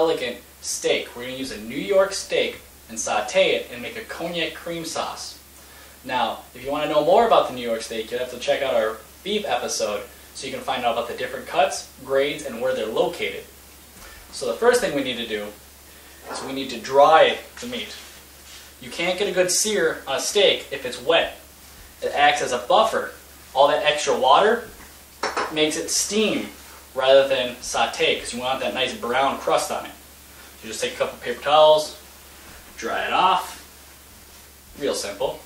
elegant steak. We're going to use a New York steak and saute it and make a cognac cream sauce. Now, if you want to know more about the New York steak, you'll have to check out our beef episode so you can find out about the different cuts, grades, and where they're located. So the first thing we need to do is we need to dry the meat. You can't get a good sear on a steak if it's wet. It acts as a buffer. All that extra water makes it steam rather than saute, because you want that nice brown crust on it. You just take a couple paper towels, dry it off. Real simple.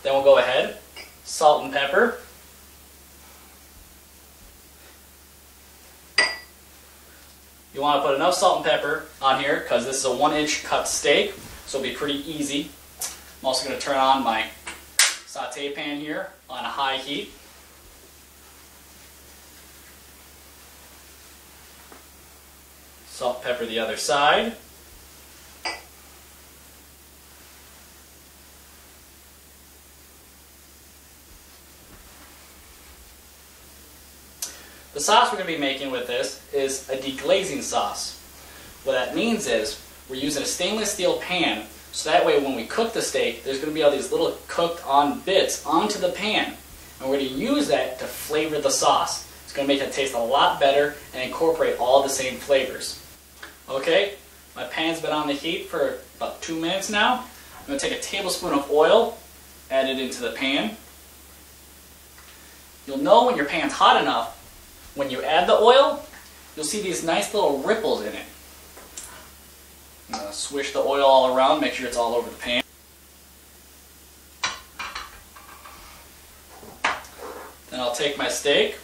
Then we'll go ahead, salt and pepper. You want to put enough salt and pepper on here because this is a 1-inch cut steak, so it'll be pretty easy. I'm also going to turn on my saute pan here on a high heat. Salt, pepper the other side. The sauce we're going to be making with this is a deglazing sauce. What that means is we're using a stainless steel pan, so that way when we cook the steak, there's going to be all these little cooked on bits onto the pan. And we're going to use that to flavor the sauce. It's going to make it taste a lot better and incorporate all the same flavors. Okay, my pan's been on the heat for about 2 minutes now. I'm going to take a tablespoon of oil, add it into the pan. You'll know when your pan's hot enough. When you add the oil, you'll see these nice little ripples in it. I'm going to swish the oil all around, make sure it's all over the pan. Then I'll take my steak,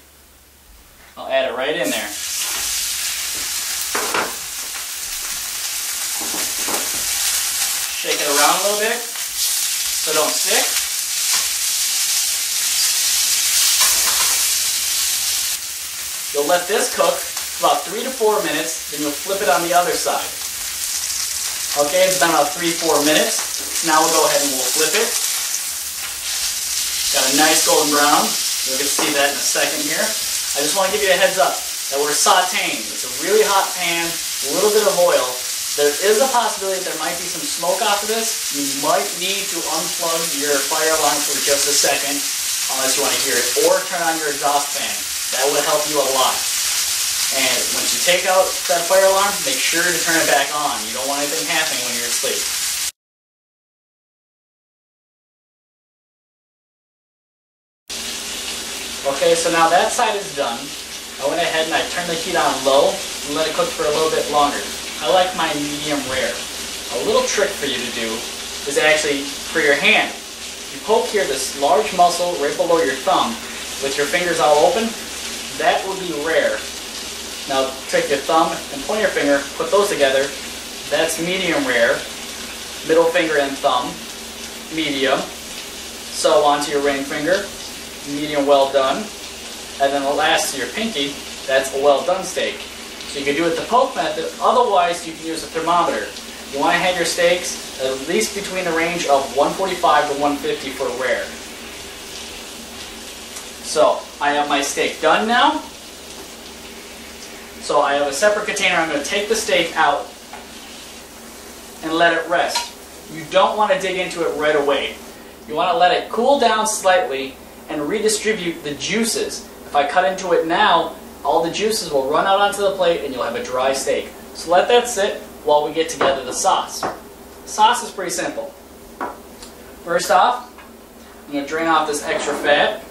I'll add it right in there. Shake it around a little bit so it don't stick. You'll let this cook for about 3 to 4 minutes, then you'll flip it on the other side. Okay, it's been about 3-4 minutes. Now we'll go ahead and we'll flip it. Got a nice golden brown. You'll get to see that in a second here. I just want to give you a heads up that we're sauteing. It's a really hot pan, a little bit of oil. There is a possibility that there might be some smoke off of this. You might need to unplug your fire alarm for just a second, unless you want to hear it, or turn on your exhaust fan. That would help you a lot. And once you take out that fire alarm, make sure to turn it back on. You don't want anything happening when you're asleep. Okay, so now that side is done. I went ahead and I turned the heat on low and let it cook for a little bit longer. I like mine medium rare. A little trick for you to do is actually for your hand. You poke here this large muscle right below your thumb with your fingers all open. That will be rare. Now take your thumb and pointer finger, put those together. That's medium rare. Middle finger and thumb, medium. So onto your ring finger, medium well done. And then the last to your pinky, that's a well done steak. So you can do it the poke method, otherwise you can use a thermometer. You want to have your steaks at least between the range of 145 to 150 for rare. So I have my steak done now. So I have a separate container. I'm going to take the steak out and let it rest. You don't want to dig into it right away. You want to let it cool down slightly and redistribute the juices. If I cut into it now, all the juices will run out onto the plate and you'll have a dry steak. So let that sit while we get together the sauce. The sauce is pretty simple. First off, I'm going to drain off this extra fat.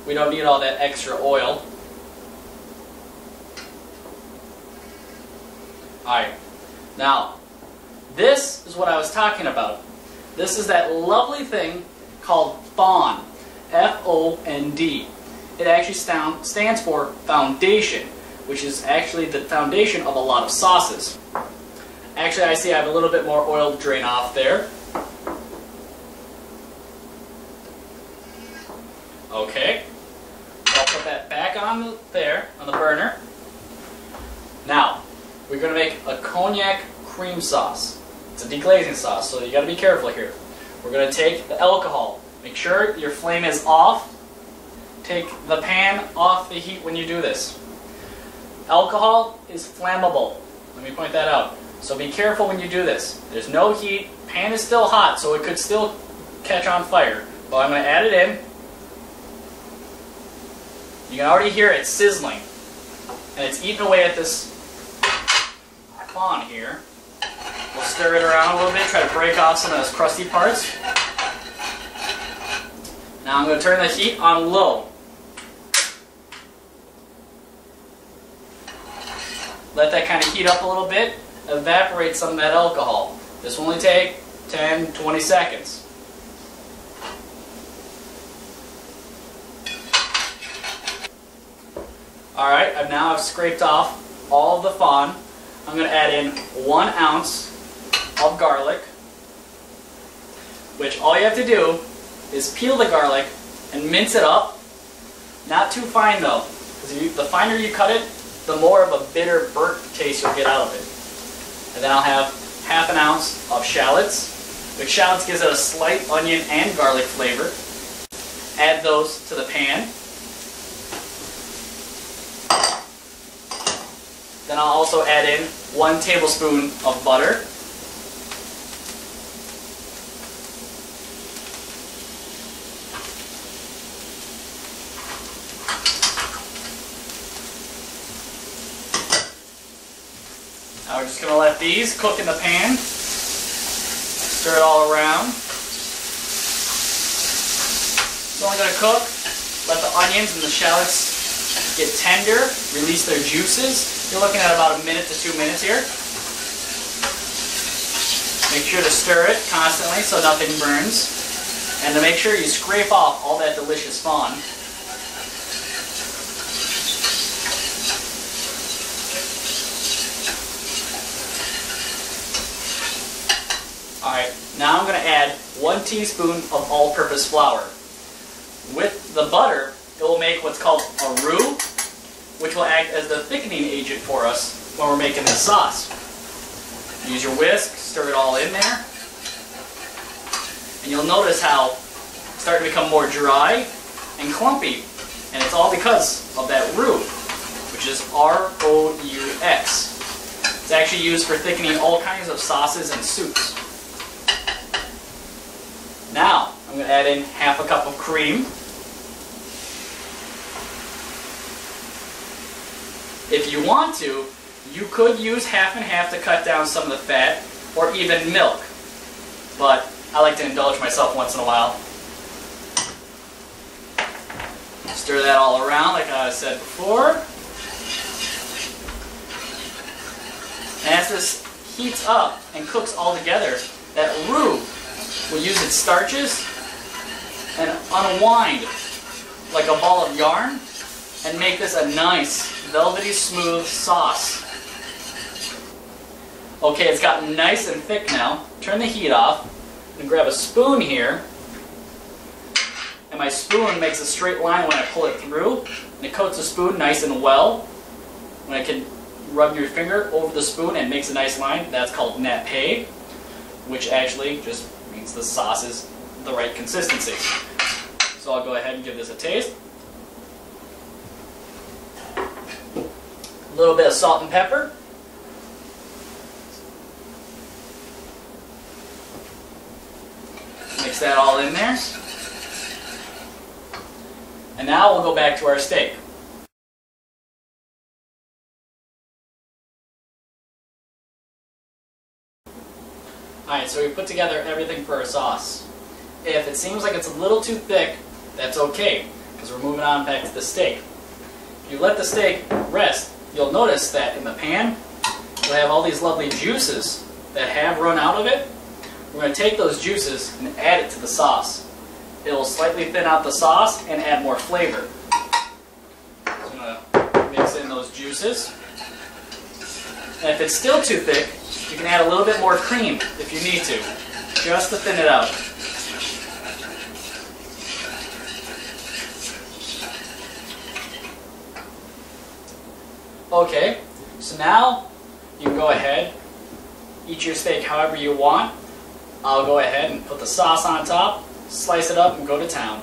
We don't need all that extra oil. Alright, now this is what I was talking about. This is that lovely thing called fond, F-O-N-D. It actually stands for foundation, which is actually the foundation of a lot of sauces. Actually, I see I have a little bit more oil to drain off there. Okay, I'll put that back on there, on the burner. Now, we're going to make a cognac cream sauce. It's a deglazing sauce, so you got to be careful here. We're going to take the alcohol. Make sure your flame is off. Take the pan off the heat when you do this. Alcohol is flammable. Let me point that out. So be careful when you do this. There's no heat. Pan is still hot, so it could still catch on fire. But I'm going to add it in. You can already hear it sizzling. And it's eating away at this fawn here. We'll stir it around a little bit, try to break off some of those crusty parts. Now I'm going to turn the heat on low. Let that kind of heat up a little bit, evaporate some of that alcohol. This will only take 10-20 seconds. Alright, now I've scraped off all of the fawn. I'm going to add in 1 ounce of garlic, which all you have to do is peel the garlic and mince it up. Not too fine though, because the finer you cut it, the more of a bitter, burnt taste you'll get out of it. And then I'll have ½ ounce of shallots, which shallots gives it a slight onion and garlic flavor. Add those to the pan. Then I'll also add in 1 tablespoon of butter. Now we're just going to let these cook in the pan. Stir it all around. It's only going to cook. Let the onions and the shallots get tender, release their juices. You're looking at about 1 to 2 minutes here. Make sure to stir it constantly so nothing burns. And to make sure you scrape off all that delicious fawn. Alright, now I'm going to add 1 teaspoon of all-purpose flour. With the butter, it will make what's called a roux, which will act as the thickening agent for us when we're making this sauce. Use your whisk, stir it all in there, and you'll notice how it's starting to become more dry and clumpy, and it's all because of that roux, which is R-O-U-X. It's actually used for thickening all kinds of sauces and soups. Now, I'm going to add in ½ a cup of cream. If you want to, you could use half and half to cut down some of the fat, or even milk. But I like to indulge myself once in a while. Stir that all around like I said before. And as this heats up and cooks all together, that roux will use its starches and unwind like a ball of yarn and make this a nice, velvety smooth sauce. Okay, it's gotten nice and thick now. Turn the heat off. I'm going to grab a spoon here. And my spoon makes a straight line when I pull it through. And it coats the spoon nice and well. When I can rub your finger over the spoon and it makes a nice line, that's called nappé, which actually just means the sauce is the right consistency. So I'll go ahead and give this a taste. A little bit of salt and pepper. Mix that all in there. And now we'll go back to our steak. Alright, so we put together everything for our sauce. If it seems like it's a little too thick, that's okay, because we're moving on back to the steak. If you let the steak rest, you'll notice that in the pan, you'll have all these lovely juices that have run out of it. We're going to take those juices and add it to the sauce. It will slightly thin out the sauce and add more flavor. So I'm going to mix in those juices. And if it's still too thick, you can add a little bit more cream if you need to, just to thin it out. Okay, so now you can go ahead, eat your steak however you want. I'll go ahead and put the sauce on top, slice it up, and go to town.